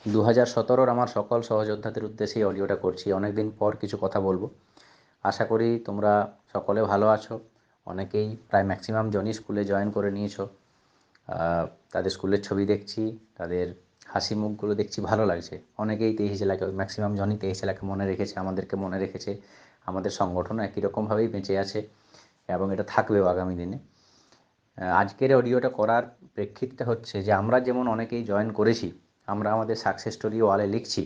2017-র আমার সকল সহযোদ্ধাদের উদ্দেশ্যে এই অডিওটা করছি। অনেকদিন পর কিছু কথা বলবো। আশা করি তোমরা সকলে ভালো আছো। অনেকেই প্রায় ম্যাক্সিমাম জনই স্কুলে জয়েন করে নিয়েছো। তাদের স্কুলের ছবি দেখছি, তাদের হাসি মুখগুলো দেখছি, ভালো লাগছে। অনেকেই 23 জেলাকে, ম্যাক্সিমাম জনই 23 জেলাকে মনে রেখেছে, আমাদেরকে মনে রেখেছে। আমাদের সংগঠনও একই রকমভাবেই বেঁচে আছে এবং এটা থাকবেও আগামী দিনে। আজকের অডিওটা করার প্রেক্ষিতটা হচ্ছে যে আমরা যেমন অনেকেই জয়েন করেছি, আমরা আমাদের সাকসেস স্টোরি ওয়ালে লিখছি,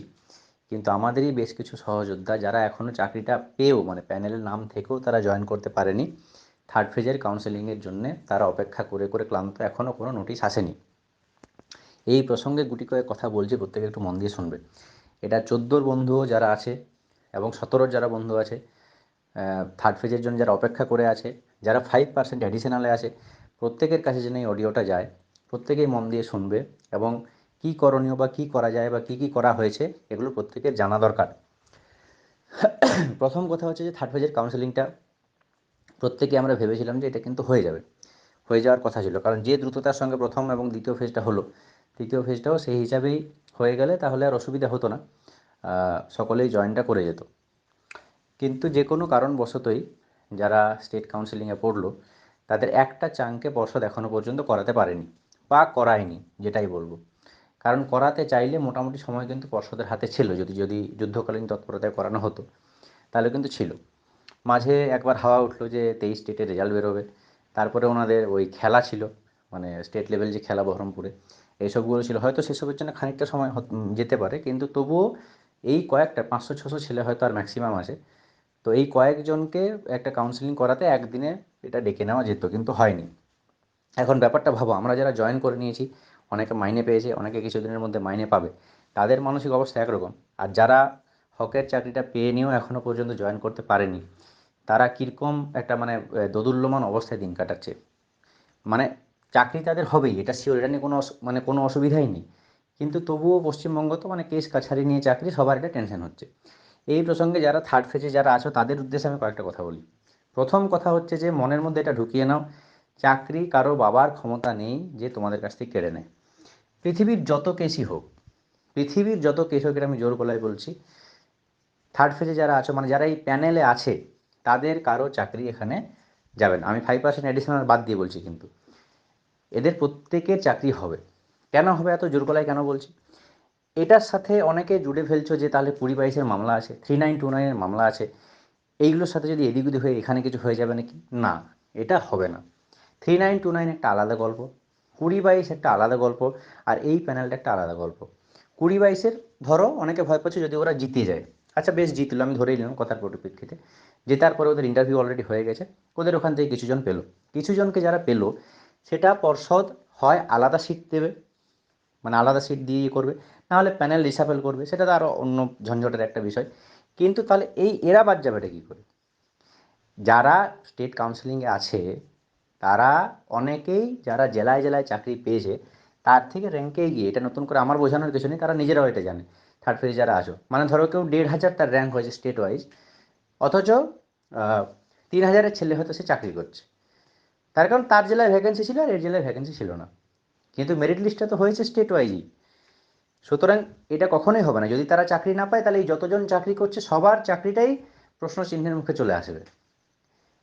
কিন্তু আমাদেরই বেশ কিছু সহযোদ্ধা যারা এখনও চাকরিটা পেয়েও, মানে প্যানেলের নাম থেকেও তারা জয়েন করতে পারেনি। থার্ড ফেজের কাউন্সেলিংয়ের জন্যে তারা অপেক্ষা করে করে ক্লান্ত, এখনও কোনো নোটিশ আসেনি। এই প্রসঙ্গে গুটি কয়েক কথা বলছি, প্রত্যেকে একটু মন দিয়ে শুনবে। এটা 14 বন্ধুও যারা আছে এবং 17 যারা বন্ধু আছে, থার্ড ফেজের জন্য যারা অপেক্ষা করে আছে, যারা 5% অ্যাডিশনালে আছে, প্রত্যেকের কাছে যেন এই অডিওটা যায়। প্রত্যেকেই মন দিয়ে শুনবে এবং কী করণীয় বা কী করা যায় বা কী কী করা হয়েছে এগুলো প্রত্যেকের জানা দরকার। প্রথম কথা হচ্ছে যে থার্ড ফেজের কাউন্সেলিংটা প্রত্যেকে আমরা ভেবেছিলাম যে এটা কিন্তু হয়ে যাবে, হয়ে যাওয়ার কথা ছিল, কারণ যে দ্রুততার সঙ্গে প্রথম এবং দ্বিতীয় ফেজটা হলো, তৃতীয় ফেজটাও সেই হিসাবেই হয়ে গেলে তাহলে আর অসুবিধা হতো না, সকলেই জয়েনটা করে যেত। কিন্তু যে কোনো কারণবশতই যারা স্টেট কাউন্সিলিংয়ে পড়লো, তাদের একটা চাঙ্কে পর্ষদ এখনও পর্যন্ত করাতে পারেনি বা করায়নি, যেটাই বলবো। কারণ করাতে চাইলে মোটামুটি সময় কিন্তু পর্ষদের হাতে ছিল, যদি যদি যুদ্ধকালীন তৎপরতায় করানো হতো তাহলে কিন্তু ছিল। মাঝে একবার হাওয়া উঠলো যে 23 স্টেটের রেজাল্ট বেরোবে, তারপরে ওনাদের ওই খেলা ছিল, মানে স্টেট লেভেল যে খেলা বহরমপুরে, এইসবগুলো ছিল, হয়তো সেসবের জন্য খানিকটা সময় যেতে পারে, কিন্তু তবুও এই কয়েকটা 500-600 ছেলে হয়তো আর ম্যাক্সিমাম আছে, তো এই কয়েকজনকে একটা কাউন্সিলিং করাতে একদিনে এটা ডেকে নেওয়া যেত, কিন্তু হয়নি। এখন ব্যাপারটা ভাবো, আমরা যারা জয়েন করে নিয়েছি, অনেকে মাইনে পেয়েছে, অনেকে কিছুদিনের মধ্যে মাইনে পাবে, তাদের মানসিক অবস্থা একরকম। আর যারা হকের চাকরিটা পেয়ে নিয়েও এখনও পর্যন্ত জয়েন করতে পারেনি, তারা কীরকম একটা মানে দোদুল্যমান অবস্থায় দিন কাটাচ্ছে। মানে চাকরি তাদের হবেই, এটা শিওর, এটা নিয়ে কোনো মানে কোনো অসুবিধাই নেই, কিন্তু তবুও পশ্চিমবঙ্গ তো মানে কেস কাছারি নিয়ে চাকরি, সবার এটা টেনশন হচ্ছে। এই প্রসঙ্গে যারা থার্ড ফেজে যারা আছো তাদের উদ্দেশ্যে আমি কয়েকটা কথা বলি। প্রথম কথা হচ্ছে যে মনের মধ্যে এটা ঢুকিয়ে নাও, চাকরি কারো বাবার ক্ষমতা নেই যে তোমাদের কাছ থেকে কেড়ে নেয়। পৃথিবীর যত কেসই হোক, পৃথিবীর যত কেস হোক, এটা আমি জোর গলায় বলছি, থার্ড ফেজে যারা আছো, মানে যারা এই প্যানেলে আছে, তাদের কারো চাকরি এখানে যাবে না। আমি 5% অ্যাডিশনাল বাদ দিয়ে বলছি, কিন্তু এদের প্রত্যেকের চাকরি হবে। কেন হবে, এত জোর গলায় কেন বলছি? এটার সাথে অনেকে জুড়ে ফেলছো যে তাহলে 20-22-এর মামলা আছে, 3929-এর মামলা আছে, এইগুলোর সাথে যদি এদিক ওদিক হয়ে এখানে কিছু হয়ে যাবে নাকি? না, এটা হবে না। 3929 একটা আলাদা গল্প, 20-22 একটা আলাদা গল্প, আর এই প্যানেলটা একটা আলাদা গল্প। 20-22-এর ধরো অনেকে ভয় পাচ্ছে যদি ওরা জিতে যায়, আচ্ছা বেশ জিতলো, আমি ধরেই নিলাম কথার পরিপ্রেক্ষিতে, জেতার পরে ওদের ইন্টারভিউ অলরেডি হয়ে গেছে, ওদের ওখান থেকে কিছুজন পেলো, কিছুজনকে যারা পেলো সেটা পর্ষদ হয় আলাদা সিট দেবে, মানে আলাদা সিট দিয়ে করবে, নাহলে প্যানেল রিসাফেল করবে, সেটা তো আরও অন্য ঝঞ্ঝটের একটা বিষয়। কিন্তু তাহলে এরা বাদ যাবে এটা কী করে? যারা স্টেট কাউন্সিলিংয়ে আছে তারা অনেকেই, যারা জেলায় জেলায় চাকরি পেয়েছে, তার থেকে র্যাঙ্কে এগিয়ে, এটা নতুন করে আমার বোঝানোর কিছু নেই, তারা নিজেরাও এটা জানে। থার্ড ফেজে যারা আছো, মানে ধরো কেউ 1500 তার র্যাঙ্ক হয়েছে স্টেট ওয়াইজ, অথচ 3000-এর ছেলে হয়তো সে চাকরি করছে, তার কারণ তার জেলায় ভ্যাকেন্সি ছিল আর এর জেলায় ভ্যাকেন্সি ছিল না, কিন্তু মেরিট লিস্টটা তো হয়েছে স্টেট ওয়াইজই। সুতরাং এটা কখনোই হবে না, যদি তারা চাকরি না পায় তাহলে এই যতজন চাকরি করছে সবার চাকরিটাই প্রশ্ন চিহ্নের মুখে চলে আসবে।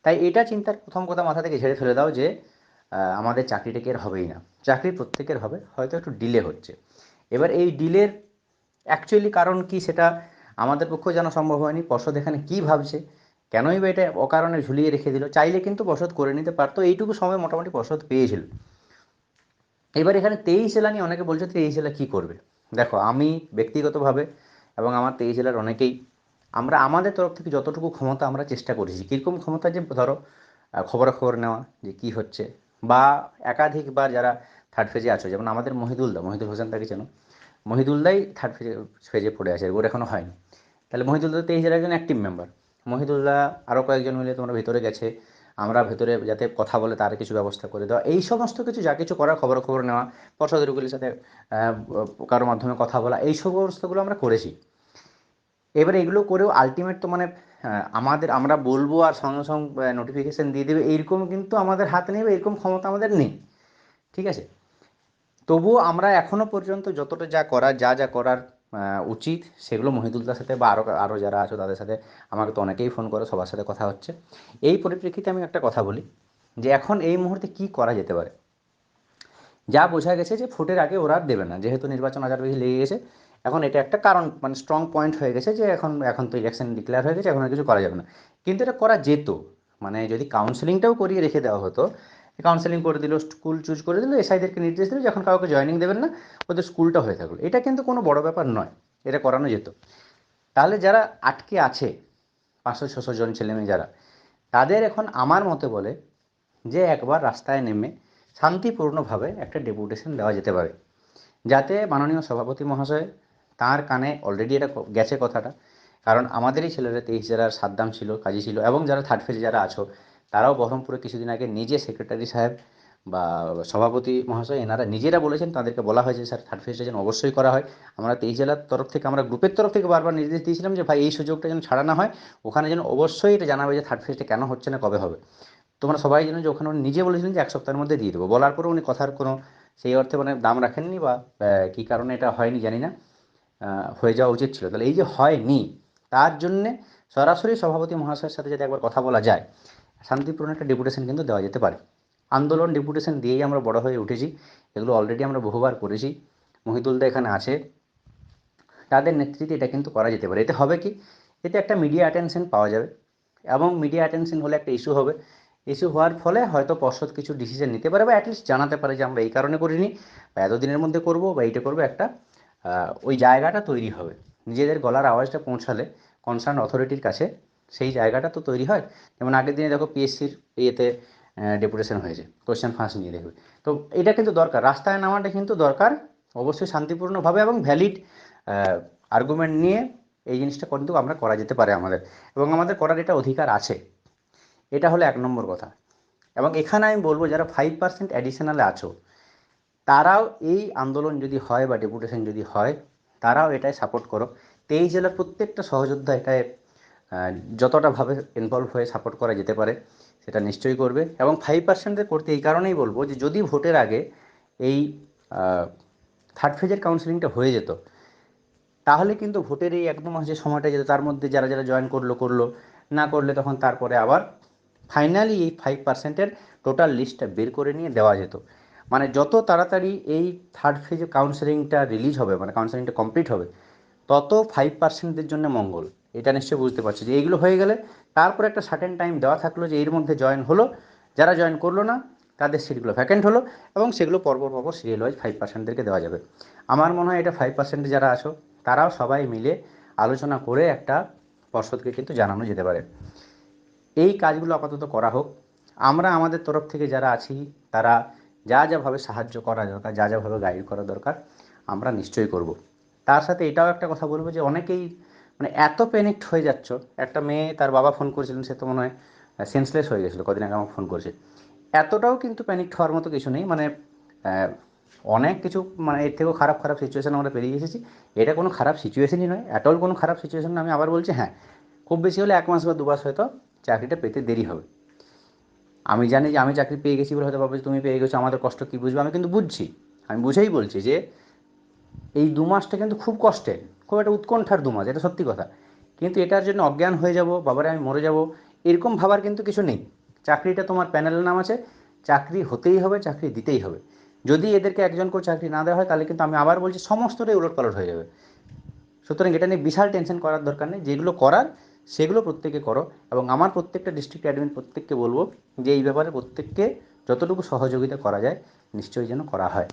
তাই এটা চিন্তার প্রথম কথা মাথা থেকে ঝেড়ে ফেলে দাও যে আমাদের চাকরিটা কি আর হবেই না। চাকরি প্রত্যেকের হবে, হয়তো একটু ডিলে হচ্ছে। এবার এই ডিলের অ্যাকচুয়ালি কারণ কি সেটা আমাদের পক্ষেও জানা সম্ভব হয়নি, পর্ষদ এখানে কী ভাবছে, কেনই বা এটা অকারণে ঝুলিয়ে রেখে দিল, চাইলে কিন্তু পর্ষদ করে নিতে পারতো, এইটুকু সময় মোটামুটি পর্ষদ পেয়েছিল। এবার এখানে 23 জেলা নিয়ে অনেকে বলছে 23 জেলা কী করবে। দেখো, আমি ব্যক্তিগতভাবে এবং আমার 23 জেলার অনেকেই, আমরা আমাদের তরফ থেকে যতটুকু ক্ষমতা আমরা চেষ্টা করেছি। কীরকম ক্ষমতা, যে ধরো খবরাখবর নেওয়া যে কী হচ্ছে, বা একাধিকবার যারা থার্ড ফেজে আছো, যেমন আমাদের মহিদুল হোসেন, তাকে চেনো, মহিদুলদাই থার্ড ফেজে ফেজে পড়ে আছে, ওর এখনও হয়নি। তাহলে মহিদুলদা 23 জেলার একজন অ্যাক্টিভ মেম্বার। মহিদুলদা আরও কয়েকজন মিলে তোমরা ভেতরে গেছে, আমরা ভেতরে যাতে কথা বলে তার কিছু ব্যবস্থা করে দেওয়া, এই সমস্ত কিছু যা কিছু করার খবর নেওয়া, পর্ষদের উকিলের সাথে কারোর মাধ্যমে কথা বলা, এই সমস্তগুলো আমরা করেছি। এবারে এগুলো করেও আলটিমেট তো মানে আমাদের, আমরা বলবো আর সঙ্গে সঙ্গে নোটিফিকেশান দিয়ে দেবে এইরকম কিন্তু আমাদের হাতে নেই, এরকম ক্ষমতা আমাদের নেই, ঠিক আছে? তবুও আমরা এখনও পর্যন্ত যতটা যা করার উচিত সেগুলো মহিদুলদার সাথে বা আরও যারা আছো তাদের সাথে, আমাকে তো অনেকেই ফোন করে, সবার সাথে কথা হচ্ছে। এই পরিপ্রেক্ষিতে আমি একটা কথা বলি যে এখন এই মুহূর্তে কি করা যেতে পারে। যা বোঝা গেছে যে ভোটের আগে ওরা আর দেবে না, যেহেতু নির্বাচন আচার বিধি লেগে গেছে। এখন এটা একটা কারণ, মানে স্ট্রং পয়েন্ট হয়ে গেছে যে এখন এখন তো ইলেকশন ডিক্লেয়ার হয়ে গেছে, এখন আর কিছু করা যাবে না। কিন্তু এটা করা যেত, মানে যদি কাউন্সেলিংটাও করিয়ে রেখে দেওয়া হতো। কাউন্সেলিং করে দিল, স্কুল চুজ করে দিল, এসআইদেরকে নির্দেশ দিল যখন কাউকে জয়েনিং দেবেন না, ওদের স্কুলটা হয়ে থাকলো। এটা কিন্তু কোনো বড় ব্যাপার নয়, এটা করানো যেত। তাহলে যারা আটকে আছে 500-600 জন ছেলেমেয়ে যারা, তাদের এখন আমার মতে বলে যে একবার রাস্তায় নেমে শান্তিপূর্ণভাবে একটা ডেপুটেশন দেওয়া যেতে পারে, যাতে মাননীয় সভাপতি মহাশয়, তাঁর কানে অলরেডি এটা গেছে কথাটা। কারণ আমাদেরই ছেলেরা 23 জেলার সাদ্দাম ছিল, কাজী ছিল, এবং যারা থার্ড ফেজে যারা আছো তারাও বহরমপুরে কিছুদিন আগে নিজে সেক্রেটারি সাহেব বা সভাপতি মহাশয় এনারা নিজেরা বলেছেন, তাদেরকে বলা হয়েছে স্যার থার্ড ফেজটা যেন অবশ্যই করা হয়। আমরা 23 জেলার তরফ থেকে, আমরা গ্রুপের তরফ থেকে বারবার নির্দেশ দিয়েছিলাম যে ভাই এই সুযোগটা যেন ছাড়া না হয়, ওখানে যেন অবশ্যই এটা জানাবে যে থার্ড ফেজটা কেন হচ্ছে না, কবে হবে। তোমরা সবাই জানো যে ওখানে উনি নিজে বলেছিলেন যে 1 সপ্তাহের মধ্যে দিয়ে দেবো, বলার পরে উনি কথার কোনো সেই অর্থে মানে দাম রাখেননি, বা কী কারণে এটা হয়নি জানি না। হয়ে যাওয়া উচিত ছিল। তাহলে এই যে হয়নি, তার জন্যে সরাসরি সভাপতি মহাশয়ের সাথে যদি একবার কথা বলা যায়, শান্তিপূর্ণ একটা ডেপুটেশন কিন্তু দেওয়া যেতে পারে। আন্দোলন ডেপুটেশন দিয়েই আমরা বড় হয়ে উঠেছি, এগুলো অলরেডি আমরা বহুবার করেছি। মহিদুলদা এখানে আছে, তাদের নেতৃত্বে এটা কিন্তু করা যেতে পারে। এতে হবে কি, এতে একটা মিডিয়া অ্যাটেনশন পাওয়া যাবে, এবং মিডিয়া অ্যাটেনশন হলে একটা ইস্যু হবে। ইস্যু হওয়ার ফলে হয়তো পর্ষদ কিছু ডিসিশন নিতে পারে, বা অ্যাটলিস্ট জানাতে পারে যে আমরা এই কারণে করিনি, বা এতদিনের মধ্যে করবো, বা এইটা করবো। একটা ওই জায়গাটা তৈরি হবে, নিজেদের গলার আওয়াজটা পৌঁছালে কনসার্ন অথরিটির কাছে, সেই জায়গাটা তো তৈরি হয়। যেমন আগের দিনে দেখো পিএসসির ইয়েতে ডেপুটেশন হয়েছে, কোয়েশ্চেন ফাঁস নিয়ে দেখবে। তো এটা কিন্তু দরকার, রাস্তায় নামাটা কিন্তু দরকার, অবশ্যই শান্তিপূর্ণভাবে এবং ভ্যালিড আর্গুমেন্ট নিয়ে এই জিনিসটা কিন্তু আমরা করা যেতে পারে আমাদের, এবং আমাদের করার এটা অধিকার আছে। এটা হলো 1 নম্বর কথা। এবং এখানে আমি বলবো যারা 5% অ্যাডিশনালে আছো, তারাও এই আন্দোলন যদি হয় বা ডেপুটেশন যদি হয়, তারাও এটায় সাপোর্ট করো। 23 জেলার প্রত্যেকটা সহযোদ্ধা এটায় যতটা ভাবে ইনভলভ হয়ে সাপোর্ট করা যেতে পারে সেটা নিশ্চয়ই করবে। এবং 5%-এর করতে এই কারণেই বলবো যে যদি ভোটের আগে এই থার্ড ফেজের কাউন্সেলিংটা হয়ে যেত, তাহলে কিন্তু ভোটের এই 1-2 মাস যে সময়টা যেত, তার মধ্যে যারা যারা জয়েন করলো করলো, না করলে তখন তারপরে আবার ফাইনালি এই 5%-এর টোটাল লিস্টটা বের করে নিয়ে দেওয়া যেত। মানে যত তাড়াতাড়ি এই থার্ড ফেজে কাউন্সেলিংটা রিলিজ হবে, মানে কাউন্সেলিংটা কমপ্লিট হবে, তত 5%-দের জন্য মঙ্গল। এটা নিশ্চয়ই বুঝতে পারছি যে এইগুলো হয়ে গেলে তারপরে একটা সার্টেন টাইম দেওয়া থাকলো যে এর মধ্যে জয়েন হলো, যারা জয়েন করলো না তাদের সিটগুলো ভ্যাকেন্ট হলো, এবং সেগুলো পরপর পরপর সিরিয়াল ওয়াইজ 5%-দেরকে দেওয়া যাবে। আমার মনে হয় এটা 5%-এ যারা আছো তারাও সবাই মিলে আলোচনা করে একটা পর্ষদকে কিন্তু জানানো যেতে পারে। এই কাজগুলো আপাতত করা হোক। আমরা আমাদের তরফ থেকে যারা আছি তারা যা যাভাবে সাহায্য করা দরকার, যা যাভাবে গাইড করা দরকার, আমরা নিশ্চয়ই করব। তার সাথে এটাও একটা কথা বলবো যে অনেকেই মানে এত প্যানিকড হয়ে যাচ্ছ। একটা মেয়ে, তার বাবা ফোন করেছিলেন, সে তো মনে হয় সেন্সলেস হয়ে গেছিলো, কদিন আগে আমাকে ফোন করেছে। এতটাও কিন্তু প্যানিকড হওয়ার মতো কিছু নেই, মানে আহ, অনেক কিছু, মানে এর থেকেও খারাপ খারাপ সিচুয়েশান আমরা পেরিয়ে এসেছি। এটা কোনো খারাপ সিচুয়েশনই নয়, অ্যাটল কোনো খারাপ সিচুয়েশন না। আমি আবার বলছি, হ্যাঁ, খুব বেশি হলে 1 মাস বা 2 মাস হয়তো চাকরিটা পেতে দেরি হবে। আমি জানি যে আমি চাকরি পেয়ে গেছি বলে হয়তো ভাবছি তুমি পেয়ে গেছো, আমাদের কষ্ট কী বুঝবে, আমি কিন্তু বুঝছি। আমি বুঝেই বলছি যে এই 2 মাসটা কিন্তু খুব কষ্টের, খুব একটা উৎকণ্ঠার 2 মাস, এটা সত্যি কথা। কিন্তু এটার জন্য অজ্ঞান হয়ে যাব, বাবারে আমি মরে যাব, এরকম ভাবার কিন্তু কিছু নেই। চাকরিটা তোমার প্যানেলের নাম আছে, চাকরি হতেই হবে, চাকরি দিতেই হবে। যদি এদেরকে একজনকেও চাকরি না দেওয়া হয়, তাহলে কিন্তু আমি আবার বলছি সমস্তটাই উলটপালট হয়ে যাবে। সুতরাং এটা নিয়ে বিশাল টেনশন করার দরকার নেই, যেগুলো করার সেগুলো প্রত্যেকে করো। এবং আমার প্রত্যেকটা ডিস্ট্রিক্ট অ্যাডমিন প্রত্যেককে বলবো যে এই ব্যাপারে প্রত্যেককে যতটুকু সহযোগিতা করা যায় নিশ্চয়ই যেন করা হয়।